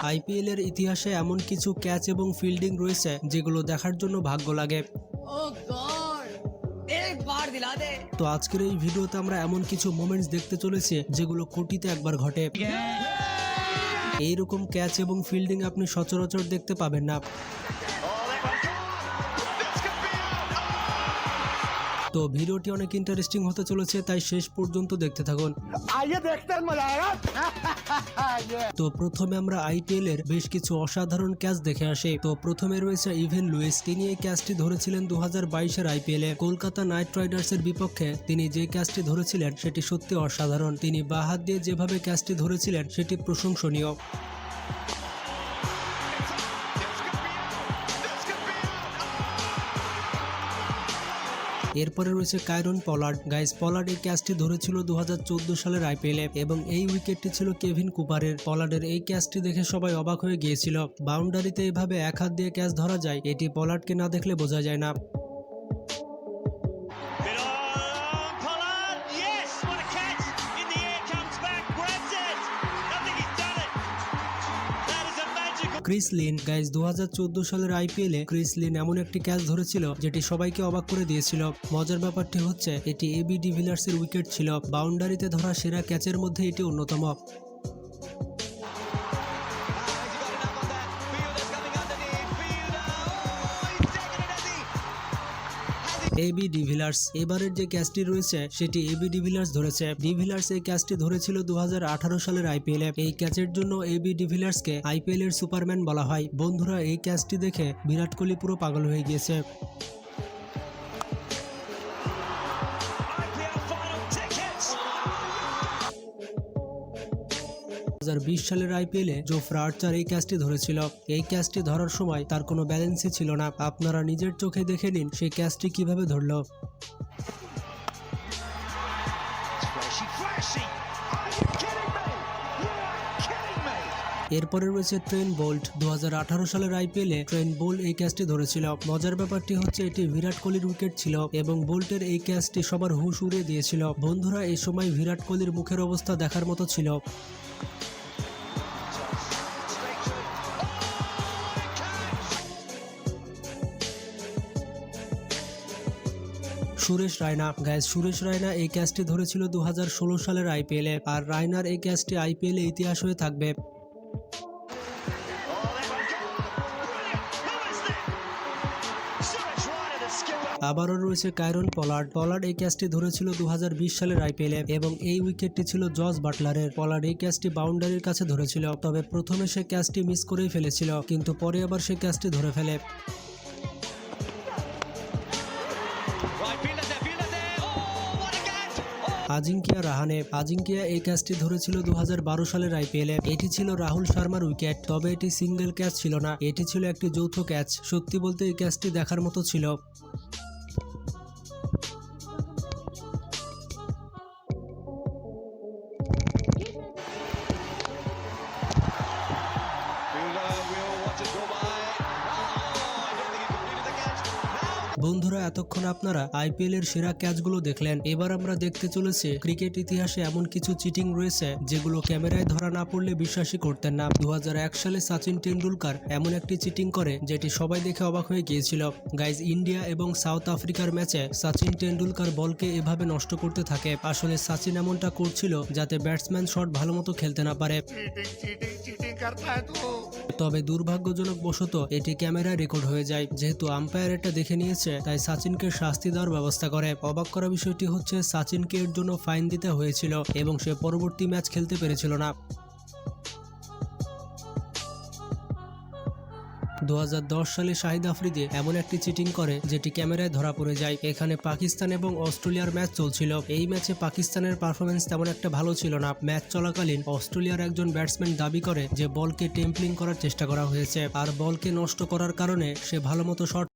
IPL এর ইতিহাসে এমন কিছু ক্যাচ এবং ফিল্ডিং রয়েছে যেগুলো দেখার জন্য ভাগ্য লাগে। তো আজকের এই ভিডিওতে আমরা এমন কিছু মোমেন্টস দেখতে চলেছি যেগুলো কোটিতে একবার ঘটে। এইরকম ক্যাচ এবং ফিল্ডিং আপনি সচরাচর দেখতে পাবেন না। তো ভিডিওটি অনেক ইন্টারেস্টিং হতে চলেছে, তাই শেষ পর্যন্ত দেখতে থাকুন। তো প্রথমে আমরা আইপিএল এর বেশ কিছু অসাধারণ ক্যাচ দেখে আসি। তো প্রথমে রয়েছে ইভেন লুইস। তিনি এই ক্যাচটি ধরেছিলেন 2022-এর আইপিএল এ কলকাতা নাইট রাইডার্সের বিপক্ষে। তিনি যে ক্যাচটি ধরেছিলেন সেটি সত্যি অসাধারণ। তিনি বাঁ হাত দিয়ে যেভাবে ক্যাচটি ধরেছিলেন সেটি প্রশংসনীয়। এরপরে রয়েছে কায়রন পলার্ড। গাইস, পলার্ড এই ক্যাচটি ধরেছিল 2014 সালের আইপিএলে এবং এই উইকেটটি ছিল কেভিন কুপারের। পলার্ডের এই ক্যাচটি দেখে সবাই অবাক হয়ে গিয়েছিল। বাউন্ডারিতে এভাবে এক হাত দিয়ে ক্যাচ ধরা যায়, এটি পলার্ডকে না দেখলে বোঝা যায় না। Chris Lynn. গাইস, 2014 সালের আইপিএলে ক্রিস লিন এমন একটি ক্যাচ ধরেছিল যেটি সবাইকে অবাক করে দিয়েছিল। মজার ব্যাপারটি হচ্ছে এটি এবি ডিভিলিয়ার্সের উইকেট ছিল। বাউন্ডারিতে ধরা সেরা ক্যাচের মধ্যে এটি অন্যতম। AB de Villiers. এবারের যে ক্যাচটি রয়েছে সেটি এবি ডিভিলিয়ার্স ধরেছে। ডিভিলিয়ার্স এই ক্যাচটি ধরেছিল 2018 সালের আইপিএলে। এই ক্যাচের জন্য এবি ডিভিলিয়ার্সকে আইপিএল এর সুপারম্যান বলা হয়। বন্ধুরা, এই ক্যাচটি দেখে বিরাট কোহলি পুরো পাগল হয়ে গিয়েছে। 2020 সালের আইপিএলে জোফরা আর্চার এই ক্যাচটি ধরেছিল। এই ক্যাচটি ধরার সময় তার কোনো ব্যালেন্সই ছিল না। আপনারা নিজের চোখে দেখে নিন সেই ক্যাচটি কিভাবে ধরলো। এরপরে রয়েছে ট্রেন্ট বোল্ট। 2018 সালের আইপিএলে ট্রেন্ট বোল্ট এই ক্যাচটি ধরেছিল। মজার ব্যাপারটি হচ্ছে এটি বিরাট কোহলির উইকেট ছিল এবং বোল্টের এই ক্যাচটি সবার হুঁশ উড়িয়ে দিয়েছিল। বন্ধুরা, এই সময় বিরাট কোহলির মুখের অবস্থা দেখার মতো ছিল। সুরেশ রায়না। গাইস, সুরেশ রায়না এই ক্যাচটি ধরেছিল 2016 সালের আইপিএলে। আর রায়নার এই ক্যাচটি আইপিএলে ইতিহাস হয়ে থাকবে। আবারও রয়েছে কায়রন পলার্ড। পলার্ড এই ক্যাচটি ধরেছিল 2020 সালের আইপিএলে এবং এই উইকেটটি ছিল জস বাটলারের। পলার্ড এই ক্যাচটি বাউন্ডারির কাছে ধরেছিল, তবে প্রথমে সে ক্যাচটি মিস করেই ফেলেছিল, কিন্তু পরে আবার সে ক্যাচটি ধরে ফেলে। আজিঙ্কিয়া রাহানে। আজিঙ্কিয়া এই ক্যাচটি ধরেছিল 2012 সালের আইপিএলে। এটি ছিল রাহুল শর্মার উইকেট, তবে এটি সিঙ্গেল ক্যাচ ছিল না, এটি ছিল একটি যৌথ ক্যাচ। সত্যি বলতে এই ক্যাচটি দেখার মতো ছিল। বন্ধুরা, এতক্ষণ আপনারা আইপিএল এর সেরা ক্যাচগুলো দেখলেন। এবার আমরা দেখতে চলেছি ক্রিকেট ইতিহাসে এমন কিছু চিটিং রয়েছে যেগুলো ক্যামেরায় ধরা না পড়লে বিশ্বাসই করতেন না। 2001 সালে সচিন টেন্ডুলকার এমন একটি চিটিং করে যেটি সবাই দেখে অবাক হয়ে গিয়েছিল। গাইজ, ইন্ডিয়া এবং সাউথ আফ্রিকার ম্যাচে সচিন টেন্ডুলকার বলকে এভাবে নষ্ট করতে থাকে। আসলে সচিন এমনটা করছিল যাতে ব্যাটসম্যান শট ভালো মতো খেলতে না পারে। তবে দুর্ভাগ্যজনক বশত এটি ক্যামেরায় রেকর্ড হয়ে যায়। যেহেতু আম্পায়ার এটা দেখে নিয়েছে, তাই সচিনকে শাস্তি দেওয়ার ব্যবস্থা করে। অবাক করা বিষয়টি হচ্ছে সচিনকে এর জন্য ফাইন দিতে হয়েছিল এবং সে পরবর্তী ম্যাচ খেলতে পেরেছিল না। 2010 সালে শাহিদ আফ্রিদি এমন একটি চিটিং করে যেটি ক্যামেরায় ধরা পড়ে যায়। এখানে পাকিস্তান এবং অস্ট্রেলিয়ার ম্যাচ চলছিল। এই ম্যাচে পাকিস্তানের পারফরমেন্স তেমন একটা ভালো ছিল না। ম্যাচ চলাকালীন অস্ট্রেলিয়ার একজন ব্যাটসম্যান দাবি করে যে বলকে টেম্পলিং করার চেষ্টা করা হয়েছে আর বলকে নষ্ট করার কারণে সে ভালো মতো শট